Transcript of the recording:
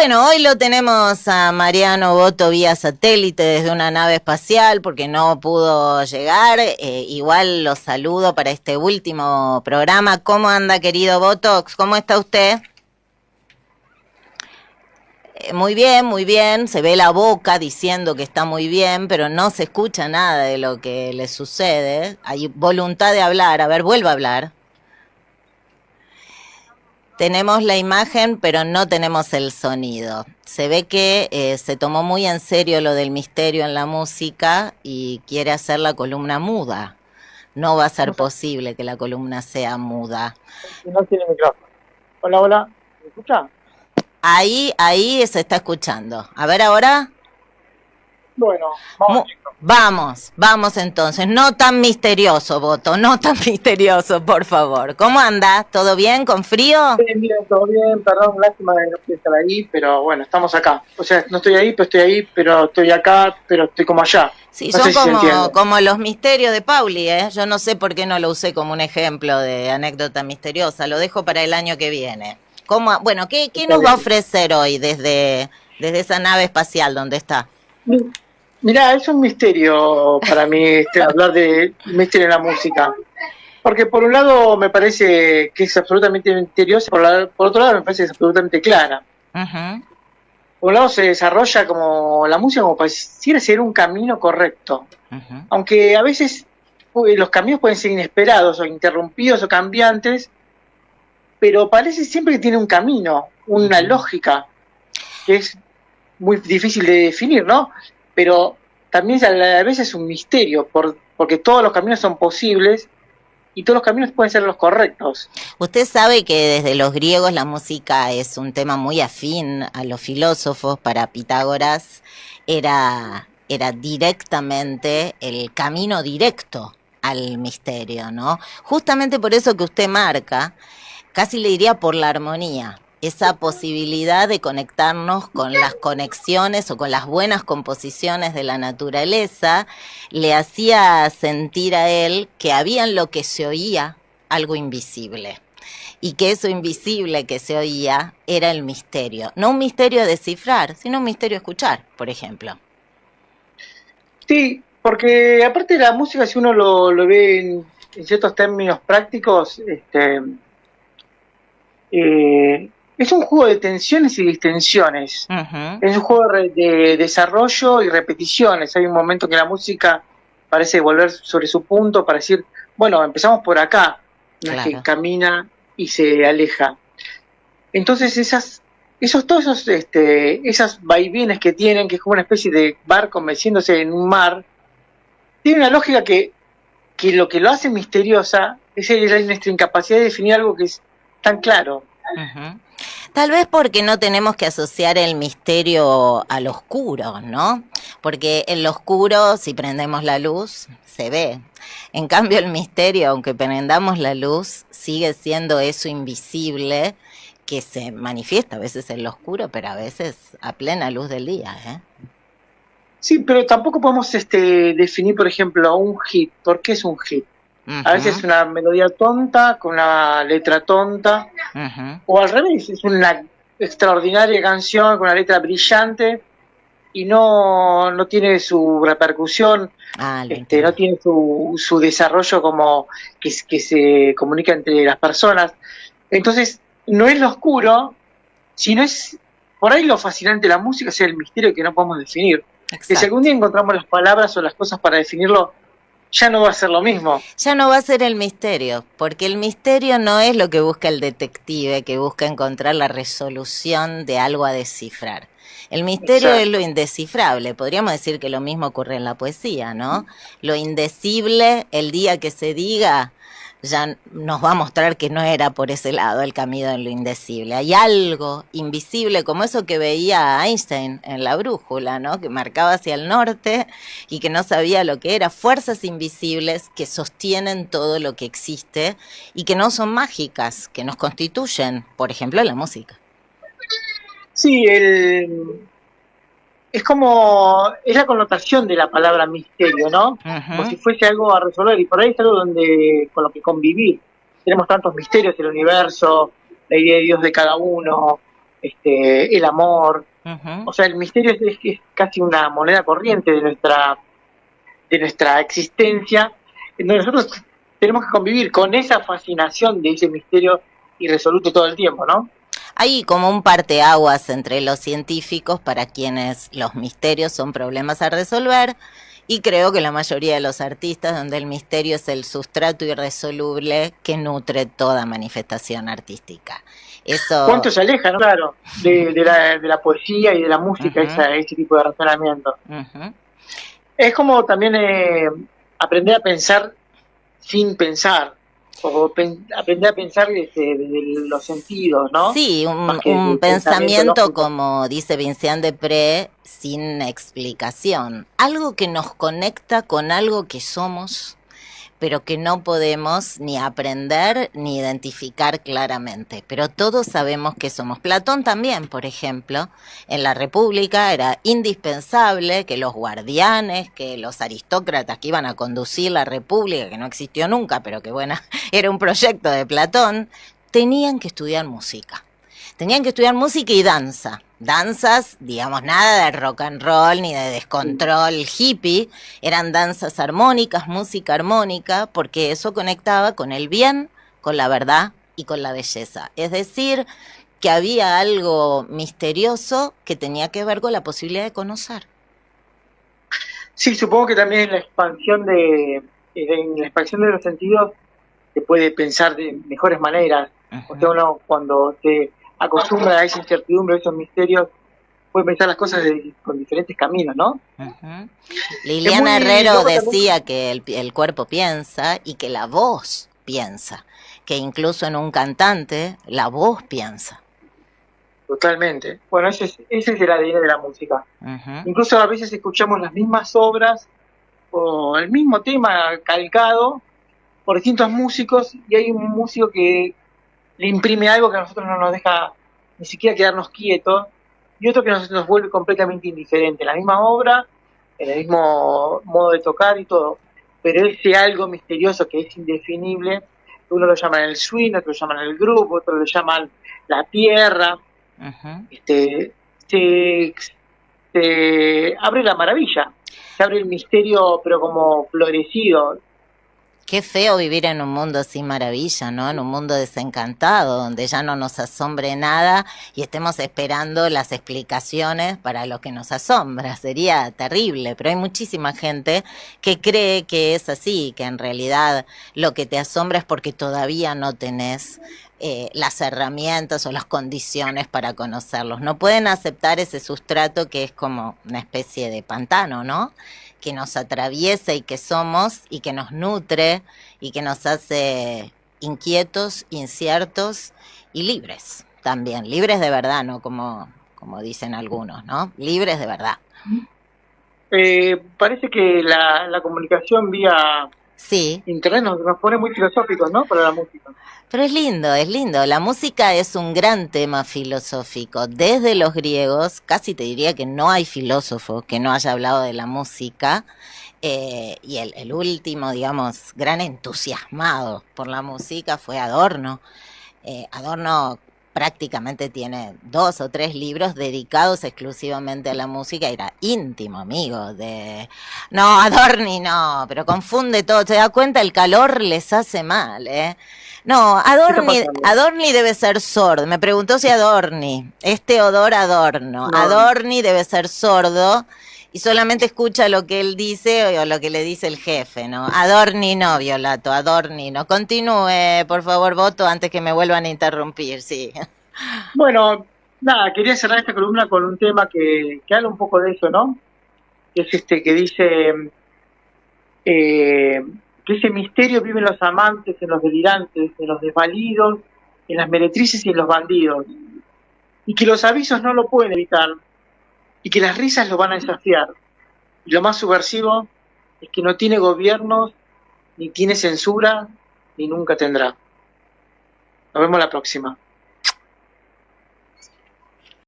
Bueno, hoy lo tenemos a Mariano Boto vía satélite desde una nave espacial porque no pudo llegar. Igual lo saludo para este último programa. ¿Cómo anda, querido Botox? ¿Cómo está usted? Muy bien, muy bien. Se ve la boca diciendo que está muy bien, pero no se escucha nada de lo que le sucede. Hay voluntad de hablar. A ver, vuelva a hablar. Tenemos la imagen, pero no tenemos el sonido. Se ve que se tomó muy en serio lo del misterio en la música y quiere hacer la columna muda. No va a ser posible que la columna sea muda. No tiene micrófono. Hola, hola. ¿Me escucha? Ahí se está escuchando. A ver ahora. Bueno, Vamos entonces. No tan misterioso, Boto, no tan misterioso, por favor. ¿Cómo anda? ¿Todo bien? ¿Con frío? Bien, todo bien. Perdón, lástima de no poder estar ahí, pero bueno, estamos acá. O sea, no estoy ahí, pero estoy acá, pero estoy como allá. Sí, no son sé si como los misterios de Pauli, ¿eh? Yo no sé por qué no lo usé como un ejemplo de anécdota misteriosa. Lo dejo para el año que viene. Bueno, ¿qué nos va a ofrecer hoy desde esa nave espacial donde está? Mirá, es un misterio para mí hablar de misterio en la música. Porque por un lado me parece que es absolutamente misteriosa, por otro lado me parece que es absolutamente clara. Uh-huh. Por un lado se desarrolla como la música como pareciera ser un camino correcto. Uh-huh. Aunque a veces los caminos pueden ser inesperados o interrumpidos o cambiantes, pero parece siempre que tiene un camino, una lógica, que es muy difícil de definir, ¿no? Pero también a la vez es un misterio, porque todos los caminos son posibles y todos los caminos pueden ser los correctos. Usted sabe que desde los griegos la música es un tema muy afín a los filósofos. Para Pitágoras era directamente el camino directo al misterio, ¿no? Justamente por eso que usted marca, casi le diría por la armonía, esa posibilidad de conectarnos con las conexiones o con las buenas composiciones de la naturaleza, le hacía sentir a él que había en lo que se oía algo invisible. Y que eso invisible que se oía era el misterio. No un misterio a descifrar, sino un misterio a escuchar, por ejemplo. Sí, porque aparte de la música, si uno lo ve en ciertos términos prácticos, es un juego de tensiones y distensiones. Uh-huh. Es un juego de desarrollo y repeticiones. Hay un momento que la música parece volver sobre su punto para decir, bueno, empezamos por acá, no es que camina y se aleja. Entonces esas vaivienes que tienen, que es como una especie de barco meciéndose en un mar, tiene una lógica que lo que lo hace misteriosa es nuestra incapacidad de definir algo que es tan claro. Uh-huh. Tal vez porque no tenemos que asociar el misterio al oscuro, ¿no? Porque en lo oscuro, si prendemos la luz, se ve. En cambio, el misterio, aunque prendamos la luz, sigue siendo eso invisible que se manifiesta a veces en lo oscuro, pero a veces a plena luz del día, ¿eh? Sí, pero tampoco podemos definir, por ejemplo, un hit. ¿Por qué es un hit? Uh-huh. A veces es una melodía tonta, con una letra tonta, uh-huh. O al revés, es una extraordinaria canción con una letra brillante y no tiene su repercusión, no tiene su desarrollo como que se comunica entre las personas. Entonces, no es lo oscuro, sino es por ahí lo fascinante de la música, es el misterio que no podemos definir. Exacto. Que si algún día encontramos las palabras o las cosas para definirlo, ya no va a ser lo mismo. Ya no va a ser el misterio, porque el misterio no es lo que busca el detective, que busca encontrar la resolución de algo a descifrar. El misterio Exacto. Es lo indescifrable. Podríamos decir que lo mismo ocurre en la poesía, ¿no? Lo indecible, el día que se diga, ya nos va a mostrar que no era por ese lado el camino de lo indecible. Hay algo invisible, como eso que veía Einstein en La brújula, ¿no? Que marcaba hacia el norte y que no sabía lo que era. Fuerzas invisibles que sostienen todo lo que existe y que no son mágicas, que nos constituyen, por ejemplo, la música. Sí, es la connotación de la palabra misterio, ¿no? Uh-huh. Como si fuese algo a resolver, y por ahí es algo con lo que convivir. Tenemos tantos misterios del universo, la idea de Dios de cada uno, el amor. O sea, el misterio es casi una moneda corriente de nuestra existencia, en donde nosotros tenemos que convivir con esa fascinación de ese misterio irresoluto todo el tiempo, ¿no? Hay como un parteaguas entre los científicos para quienes los misterios son problemas a resolver, y creo que la mayoría de los artistas donde el misterio es el sustrato irresoluble que nutre toda manifestación artística. Eso... ¿Cuánto se aleja, no? Claro, de la poesía y de la música, ese tipo de razonamiento. Es como también aprender a pensar sin pensar, o aprender a pensar desde los sentidos, ¿no? Sí, un pensamiento, como dice Vincent Desprez, sin explicación. Algo que nos conecta con algo que somos, pero que no podemos ni aprender ni identificar claramente. Pero todos sabemos que somos. Platón también, por ejemplo, en la República era indispensable que los guardianes, que los aristócratas que iban a conducir la República, que no existió nunca, pero que bueno, era un proyecto de Platón, tenían que estudiar música. Tenían que estudiar música y danza. Danzas, digamos, nada de rock and roll ni de descontrol hippie, eran danzas armónicas, música armónica, porque eso conectaba con el bien, con la verdad y con la belleza. Es decir, que había algo misterioso que tenía que ver con la posibilidad de conocer. Sí, supongo que también en la expansión de los sentidos se puede pensar de mejores maneras. O sea, uno cuando se acostumbra a esa incertidumbre, a esos misterios, puede pensar las cosas con diferentes caminos, ¿no? Liliana Herrero decía que el cuerpo piensa y que la voz piensa, que incluso en un cantante la voz piensa. Totalmente. Bueno, ese es el ADN de la música. Incluso a veces escuchamos las mismas obras o el mismo tema calcado por distintos músicos, y hay un músico que le imprime algo que a nosotros no nos deja ni siquiera quedarnos quietos, y otro que nos vuelve completamente indiferente. La misma obra, en el mismo modo de tocar y todo, pero ese algo misterioso que es indefinible, uno lo llama el swing, otro lo llaman el grupo, otro lo llaman la tierra. Se abre la maravilla, se abre el misterio, pero como florecido. Qué feo vivir en un mundo sin maravilla, ¿no? En un mundo desencantado, donde ya no nos asombre nada y estemos esperando las explicaciones para lo que nos asombra. Sería terrible, pero hay muchísima gente que cree que es así, que en realidad lo que te asombra es porque todavía no tenés las herramientas o las condiciones para conocerlos. No pueden aceptar ese sustrato que es como una especie de pantano, ¿no? Que nos atraviesa y que somos y que nos nutre y que nos hace inquietos, inciertos y libres también. Libres de verdad, ¿no? Como dicen algunos, ¿no? Libres de verdad. Parece que la comunicación vía internet nos pone muy filosóficos, ¿no? Para la música. Pero es lindo. La música es un gran tema filosófico. Desde los griegos, casi te diría que no hay filósofo que no haya hablado de la música. Y el último, digamos, gran entusiasmado por la música fue Adorno. Adorno prácticamente tiene 2 o 3 libros dedicados exclusivamente a la música, era íntimo amigo de... No, Adorni no, pero confunde todo, ¿te das cuenta? El calor les hace mal, ¿eh? No, Adorni debe ser sordo, me preguntó si Adorni, es Teodor Adorno, no. Adorni debe ser sordo y solamente escucha lo que él dice o lo que le dice el jefe, ¿no? Adorni no, Violato, Adorni no. Continúe, por favor, Voto, antes que me vuelvan a interrumpir, sí. Bueno, nada, quería cerrar esta columna con un tema que habla un poco de eso, ¿no? Que es que dice que ese misterio vive en los amantes, en los delirantes, en los desvalidos, en las meretrices y en los bandidos, y que los avisos no lo pueden evitar, y que las risas lo van a desafiar. Y lo más subversivo es que no tiene gobiernos, ni tiene censura, ni nunca tendrá. Nos vemos la próxima.